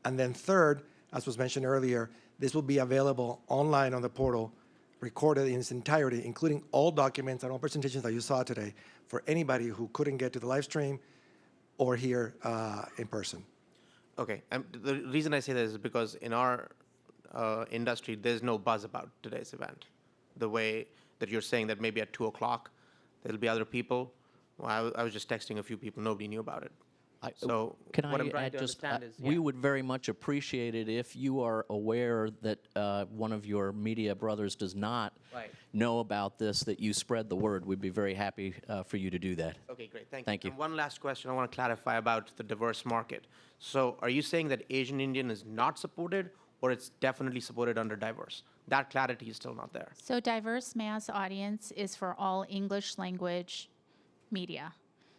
And then third, as was mentioned earlier, this will be available online on the portal, recorded in its entirety, including all documents and all presentations that you saw today, for anybody who couldn't get to the live stream or here in person. Okay, the reason I say that is because in our industry, there's no buzz about today's event. The way that you're saying that maybe at 2 o'clock, there'll be other people. Well, I was just texting a few people, nobody knew about it. So Can what I I'm trying add to just, understand is, we would very much appreciate it if you are aware that one of your media brothers does not know about this, that you spread the word. We'd be very happy for you to do that. Okay, great, thank you. Thank you. And one last question I want to clarify about the diverse market. So are you saying that Asian Indian is not supported, or it's definitely supported under diverse? That clarity is still not there. So diverse mass audience is for all English language media.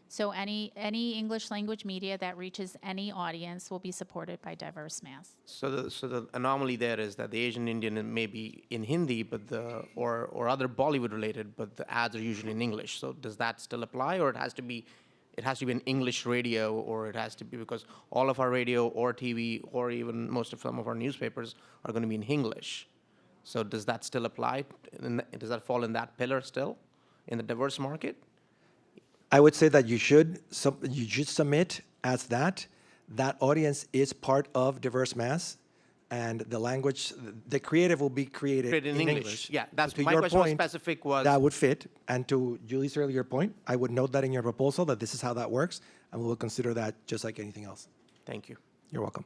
So any English language media that reaches any audience will be supported by diverse mass. So the anomaly there is that the Asian Indian may be in Hindi, but or other Bollywood related, but the ads are usually in English. So does that still apply, or it has to be it has to be an English radio, or it has to be because all of our radio or TV or even most of some of our newspapers are going to be in English. So does that still apply? Does that fall in that pillar still in the diverse market? I would say that you should submit as that. That audience is part of diverse mass, and the language, the creative will be created Created in in English. English. Yeah, that's So to my your question was point, specific was that would fit. And to Julie's earlier point, I would note that in your proposal that this is how that works, and we will consider that just like anything else. Thank you. You're welcome.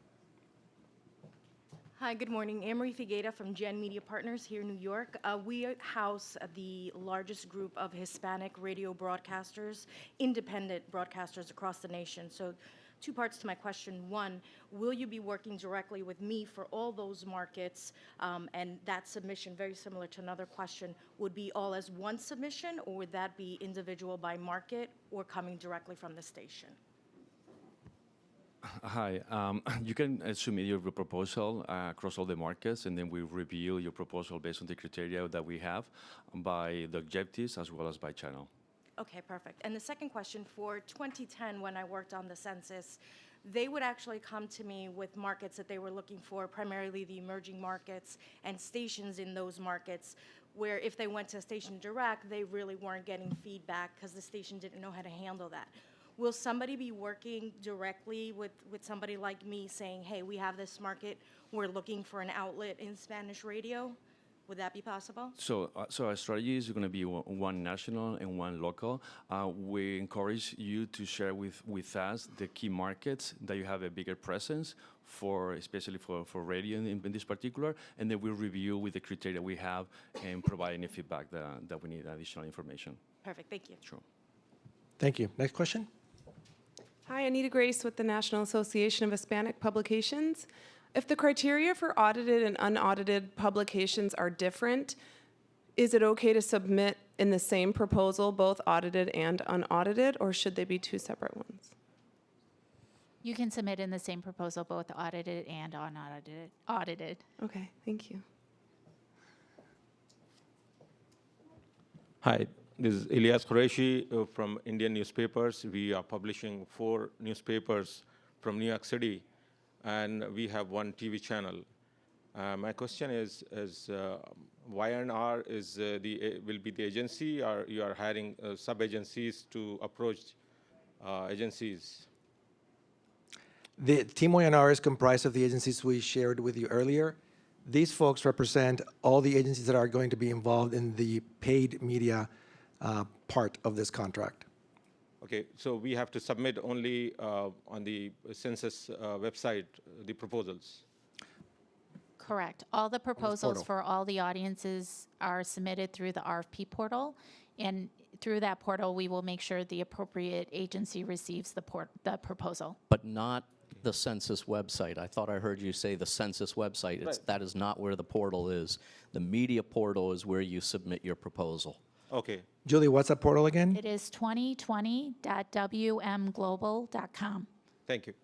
Hi, good morning. Amory Figueira from Gen Media Partners here in New York. We house the largest group of Hispanic radio broadcasters, independent broadcasters across the nation. So 2 parts to my question. One, will you be working directly with me for all those markets? And that submission, very similar to another question, would be all as one submission, or would that be individual by market or coming directly from the station? Hi, you can submit your proposal across all the markets, and then we review your proposal based on the criteria that we have by the objectives as well as by channel. Okay, perfect. And the second question, for 2010, when I worked on the census, they would actually come to me with markets that they were looking for, primarily the emerging markets and stations in those markets, where if they went to a station direct, they really weren't getting feedback because the station didn't know how to handle that. Will somebody be working directly with somebody like me saying, hey, we have this market, we're looking for an outlet in Spanish radio? Would that be possible? So our strategy is going to be one national and one local. We encourage you to share with us the key markets that you have a bigger presence for, especially for radio in this particular, and then we'll review with the criteria we have and provide any feedback that we need additional information. Perfect, thank you. Sure. Thank you. Next question? Hi, Anita Grace with the National Association of Hispanic Publications. If the criteria for audited and unaudited publications are different, is it okay to submit in the same proposal both audited and unaudited, or should they be 2 separate ones? You can submit in the same proposal, both audited and unaudited. Okay, thank you. Hi, this is Ilyas Qureshi from Indian newspapers. We are publishing 4 newspapers from New York City, and we have 1 TV channel. My question is Y&R will be the agency, or you are hiring sub-agencies to approach agencies? The Team Y&R is comprised of the agencies we shared with you earlier. These folks represent all the agencies that are going to be involved in the paid media part of this contract. Okay, so we have to submit only on the census website the proposals. Correct. All the proposals for all the audiences are submitted through the RFP portal, and through that portal, we will make sure the appropriate agency receives the proposal. But not the census website. I thought I heard you say the census website. Right. That is not where the portal is. The media portal is where you submit your proposal. Okay. Julie, what's that portal again? It is 2020.wmglobal.com. Thank you.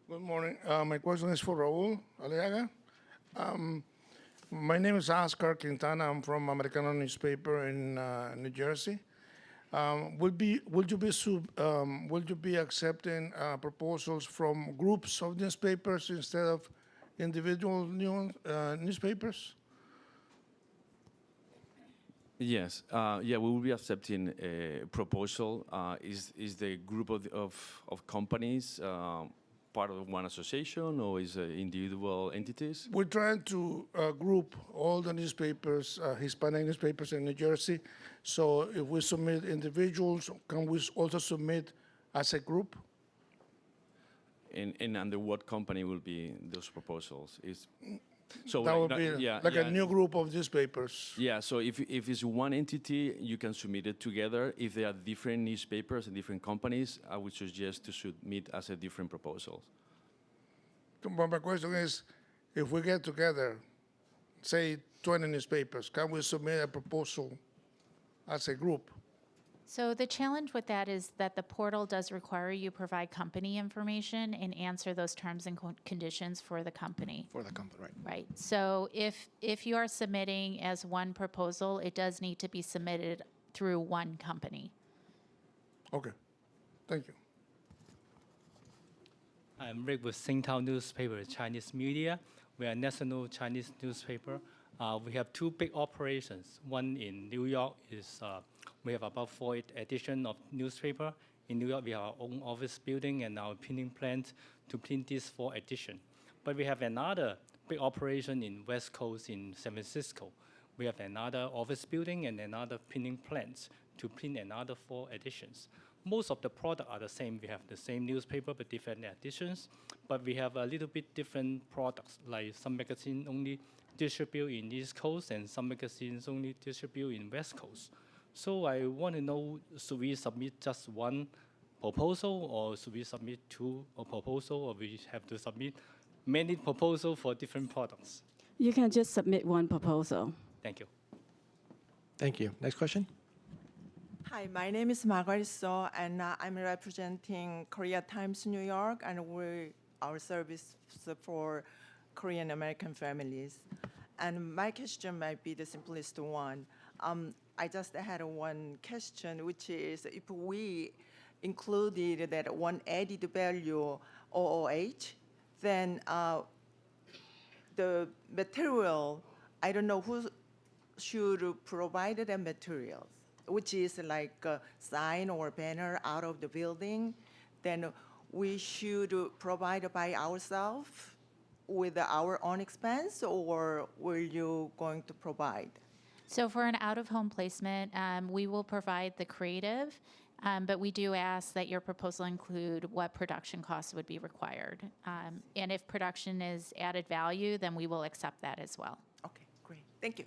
Good morning. My question is for Raul Aliaga. My name is Oscar Quintana. I'm from Americano newspaper in New Jersey. Would you be accepting proposals from groups of newspapers instead of individual newspapers? Yes, we will be accepting a proposal. Is the group of companies part of one association, or is it individual entities? We're trying to group all the newspapers, Hispanic newspapers in New Jersey. So if we submit individuals, can we also submit as a group? And under what company will be those proposals? That would be like a new group of newspapers. Yeah, so if it's one entity, you can submit it together. If there are different newspapers and different companies, I would suggest to submit as a different proposal. But my question is, if we get together, say 20 newspapers, can we submit a proposal as a group? So the challenge with that is that the portal does require you provide company information and answer those terms and conditions for the company. For the company, right. Right. So if you are submitting as one proposal, it does need to be submitted through one company. Okay, thank you. I'm Rick with Singtao newspaper, Chinese media. We are a national Chinese newspaper. We have two big operations. One in New York is we have about 4 editions of newspaper. In New York, we have our own office building and our printing plant to print these 4 editions. But we have another big operation in West Coast in San Francisco. We have another office building and another printing plant to print another 4 editions. Most of the products are the same. We have the same newspaper, but different editions. But we have a little bit different products, like some magazines only distribute in East Coast and some magazines only distribute in West Coast. So I want to know, should we submit just one proposal, or should we submit 2 proposals, or we have to submit many proposals for different products? You can just submit one proposal. Thank you. Thank you. Next question? Hi, my name is Margaret So, and I'm representing Korea Times New York, and our service for Korean American families. And my question might be the simplest one. I just had one question, which is if we included that one added value OOH, then the material, I don't know who should provide the materials, which is like a sign or banner out of the building, then we should provide by ourselves with our own expense, or were you going to provide? So for an out-of-home placement, we will provide the creative, but we do ask that your proposal include what production costs would be required. And if production is added value, then we will accept that as well. Okay, great. Thank you.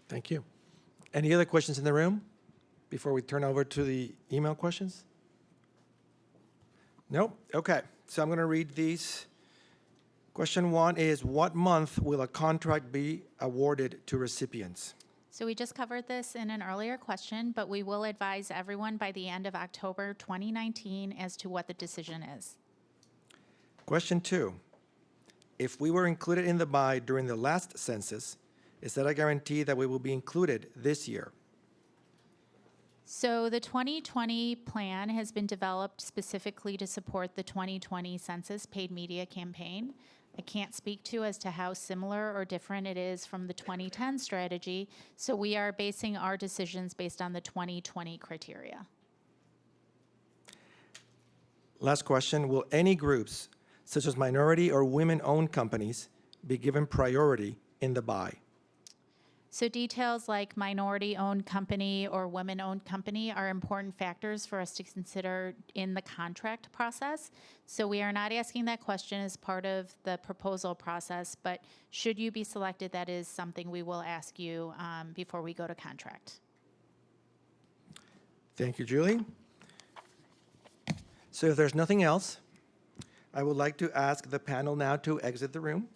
Thank you. Any other questions in the room before we turn over to the email questions? Nope. Okay. So I'm going to read these. Question 1 is, what month will a contract be awarded to recipients? So we just covered this in an earlier question, but we will advise everyone by the end of October 2019 as to what the decision is. Question 2, if we were included in the buy during the last census, is that a guarantee that we will be included this year? So the 2020 plan has been developed specifically to support the 2020 census paid media campaign. I can't speak to as to how similar or different it is from the 2010 strategy, so we are basing our decisions based on the 2020 criteria. Last question, will any groups, such as minority or women-owned companies, be given priority in the buy? So details like minority-owned company or women-owned company are important factors for us to consider in the contract process. So we are not asking that question as part of the proposal process, but should you be selected, that is something we will ask you before we go to contract. Thank you, Julie. So if there's nothing else, I would like to ask the panel now to exit the room.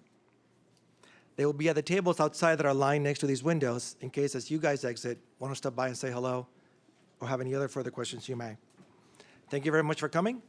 They will be at the tables outside that are lined next to these windows in case as you guys exit, want to stop by and say hello or have any other further questions you may. Thank you very much for coming.